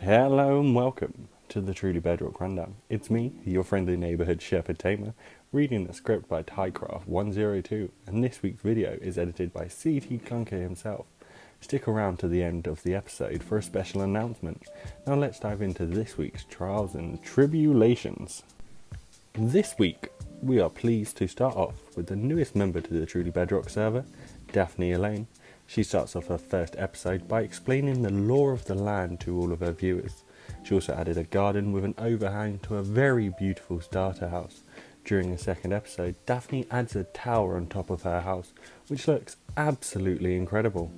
Hello and welcome to the Truly Bedrock Rundown. It's me, your friendly neighbourhood shepherd Tamer, reading the script by Tycraft102, and this week's video is edited by CTClunker himself. Stick around to the end of the episode for a special announcement. Now let's dive into this week's trials and tribulations. This week, we are pleased to start off with the newest member to the Truly Bedrock server, Daphne Elaine. She starts off her first episode by explaining the law of the land to all of her viewers. She also added a garden with an overhang to a very beautiful starter house. During the second episode, Daphne adds a tower on top of her house, which looks absolutely incredible.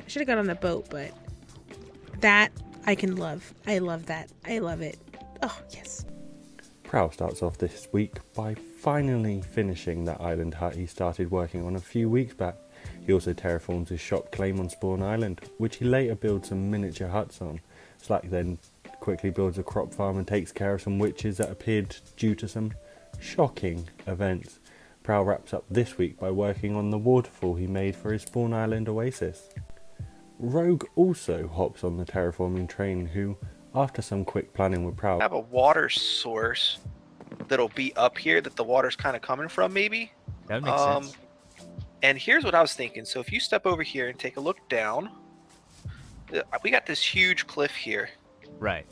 I should have got on the boat, but that I can love. I love that. I love it. Oh, yes. Prowl starts off this week by finally finishing that island hut he started working on a few weeks back. He also terraforms his shop claim on Spawn Island, which he later builds some miniature huts on. Slack then quickly builds a crop farm and takes care of some witches that appeared due to some shocking events. Prowl wraps up this week by working on the waterfall he made for his Spawn Island oasis. Rogue also hops on the terraforming train who, after some quick planning with Prowl, have a water source that'll be up here that the water's kind of coming from, maybe. That makes sense. And here's what I was thinking. So if you step over here and take a look down, we got this huge cliff here. Right.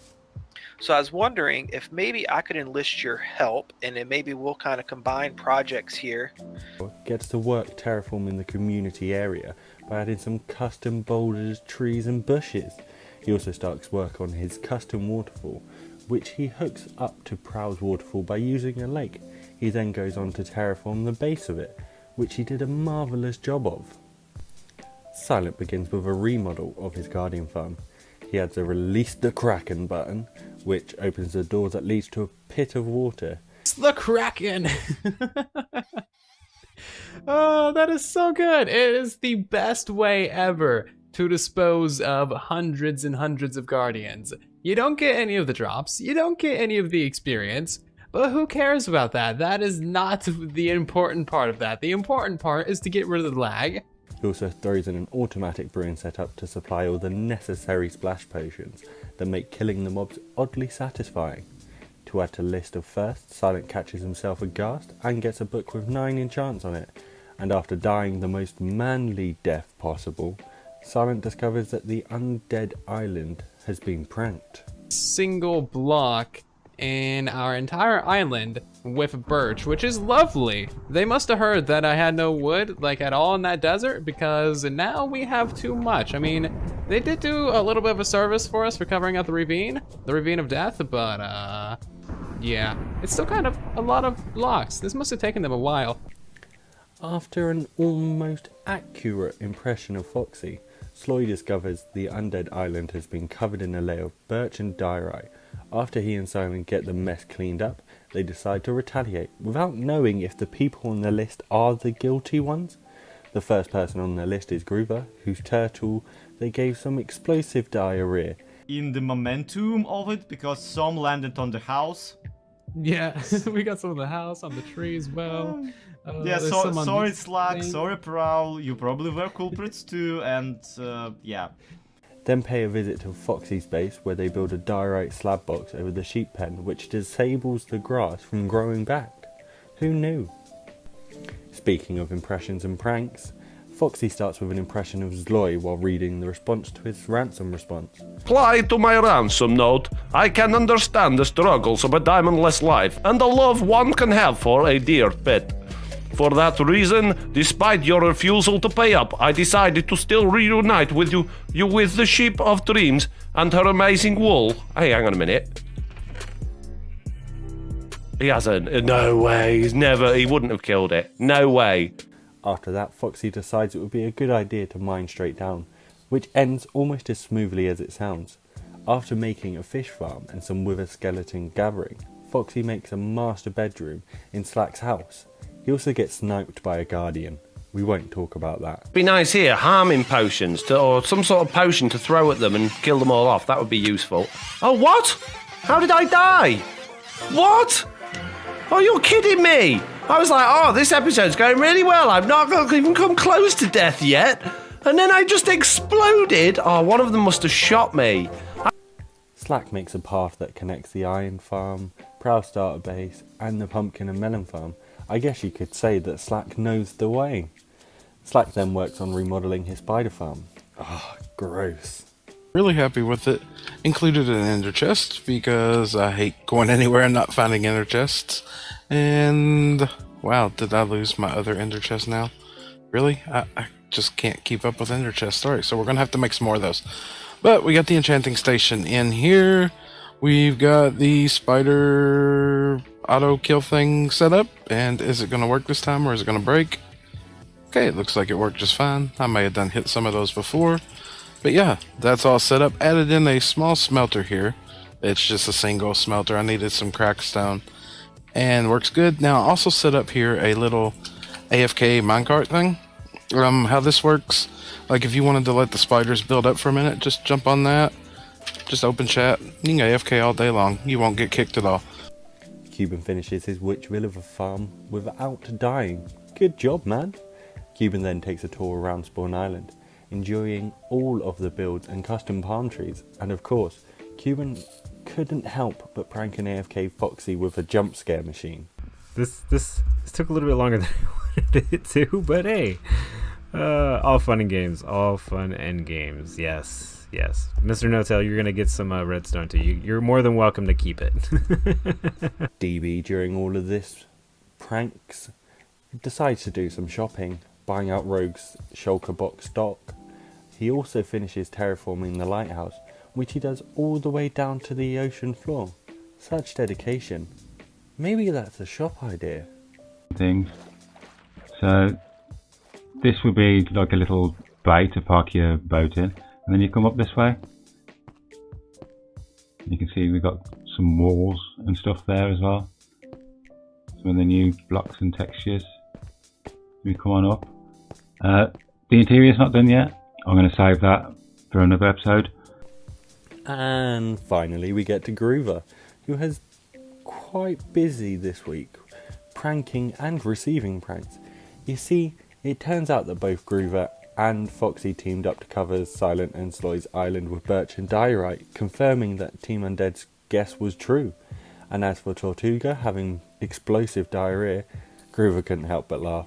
So I was wondering if maybe I could enlist your help, and then maybe we'll kind of combine projects here. Gets to work terraforming the community area by adding some custom boulders, trees and bushes. He also starts work on his custom waterfall, which he hooks up to Prowl's waterfall by using a lake. He then goes on to terraform the base of it, which he did a marvellous job of. Silent begins with a remodel of his guardian farm. He adds a release the Kraken button, which opens the door that leads to a pit of water. It's the Kraken! Oh, that is so good! It is the best way ever to dispose of hundreds and hundreds of guardians. You don't get any of the drops, you don't get any of the experience, but who cares about that? That is not the important part of that. The important part is to get rid of the lag. He also throws in an automatic brewing setup to supply all the necessary splash potions that make killing the mobs oddly satisfying. To add to the list of firsts, Silent catches himself aghast and gets a book with 9 enchants on it. And after dying the most manly death possible, Silent discovers that the undead island has been pranked. Single block in our entire island with birch, which is lovely. They must have heard that I had no wood like at all in that desert, because now we have too much. I mean, they did do a little bit of a service for us for covering up the ravine of death, but yeah, it's still kind of a lot of blocks. This must have taken them a while. After an almost accurate impression of Foxy, Sloy discovers the undead island has been covered in a layer of birch and diorite. After he and Simon get the mess cleaned up, they decide to retaliate without knowing if the people on the list are the guilty ones. The first person on the list is Groover, whose turtle they gave some explosive diarrhea. In the momentum of it, because some landed on the house. Yeah, we got some of the house on the tree as well. Yeah, sorry Slack, sorry Prowl, you probably were culprits too, and yeah. Then pay a visit to Foxy's base where they build a diorite slab box over the sheep pen which disables the grass from growing back. Who knew? Speaking of impressions and pranks, Foxy starts with an impression of Zloy while reading the response to his ransom response. Reply to my ransom note. I can understand the struggles of a diamondless life and the love one can have for a dear pet. For that reason, despite your refusal to pay up, I decided to still reunite with you with the Sheep of Dreams and her amazing wool. Hey, hang on a minute. He hasn't. No way. He wouldn't have killed it. No way. After that, Foxy decides it would be a good idea to mine straight down, which ends almost as smoothly as it sounds. After making a fish farm and some wither skeleton gathering, Foxy makes a master bedroom in Slack's house. He also gets sniped by a guardian. We won't talk about that. Be nice here, harming potions, or some sort of potion to throw at them and kill them all off. That would be useful. Oh, what? How did I die? What? Oh, you're kidding me. I was like, oh, this episode's going really well. I've not even come close to death yet. And then I just exploded. Oh, one of them must have shot me. Slack makes a path that connects the iron farm, Prowl starter base, and the pumpkin and melon farm. I guess you could say that Slack knows the way. Slack then works on remodeling his spider farm. Ah, gross. Really happy with it. Included an ender chest because I hate going anywhere and not finding ender chests. And wow, did I lose my other ender chest now? Really? I just can't keep up with ender chests. Sorry, so we're gonna have to make some more of those. But we got the enchanting station in here. We've got the spider auto kill thing set up. And is it gonna work this time or is it gonna break? Okay, it looks like it worked just fine. I may have done hit some of those before. But yeah, that's all set up. Added in a small smelter here. It's just a single smelter. I needed some crackstone. And works good. Now I also set up here a little AFK minecart thing. How this works, like if you wanted to let the spiders build up for a minute, just jump on that. Just open chat. You can AFK all day long. You won't get kicked at all. Cuban finishes his witch village farm without dying. Good job, man. Cuban then takes a tour around Spawn Island, enjoying all of the builds and custom palm trees. And of course, Cuban couldn't help but prank an AFK Foxy with a jump scare machine. This took a little bit longer than I wanted it to, but hey, all fun and games, all fun and games. Yes, Mr. No-Tail, you're gonna get some redstone too. You're more than welcome to keep it. DB, during all of this pranks, decides to do some shopping, buying out Rogue's shulker box stock. He also finishes terraforming the lighthouse, which he does all the way down to the ocean floor. Such dedication. Maybe that's a shop idea. Things. So this would be like a little bay to park your boat in, and then you come up this way. You can see we've got some walls and stuff there as well. Some of the new blocks and textures. We come on up. The interior's not done yet. I'm going to save that for another episode. And finally we get to Groover, who has quite busy this week, pranking and receiving pranks. You see, it turns out that both Groover and Foxy teamed up to cover Silent and Sloy's island with Birch and Diorite, confirming that Team Undead's guess was true. And as for Tortuga having explosive diarrhea, Groover couldn't help but laugh.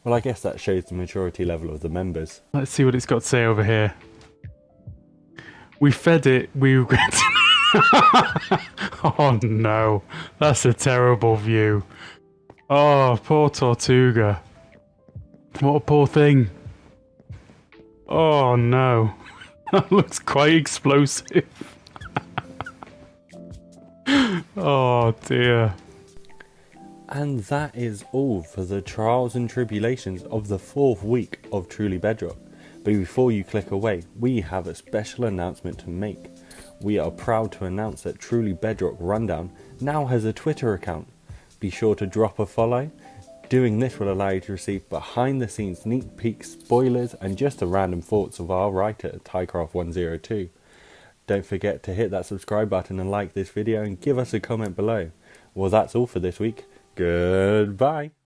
Well, I guess that shows the maturity level of the members. Let's see what it's got to say over here. We fed it, we regret it. Oh no, that's a terrible view. Oh, poor Tortuga. What a poor thing. Oh no, that looks quite explosive. Oh dear. And that is all for the trials and tribulations of the 4th week of Truly Bedrock. But before you click away, we have a special announcement to make. We are proud to announce that Truly Bedrock Rundown now has a Twitter account. Be sure to drop a follow. Doing this will allow you to receive behind the scenes sneak peeks, spoilers, and just the random thoughts of our writer, Tycraft102. Don't forget to hit that subscribe button and like this video and give us a comment below. Well, that's all for this week. Goodbye.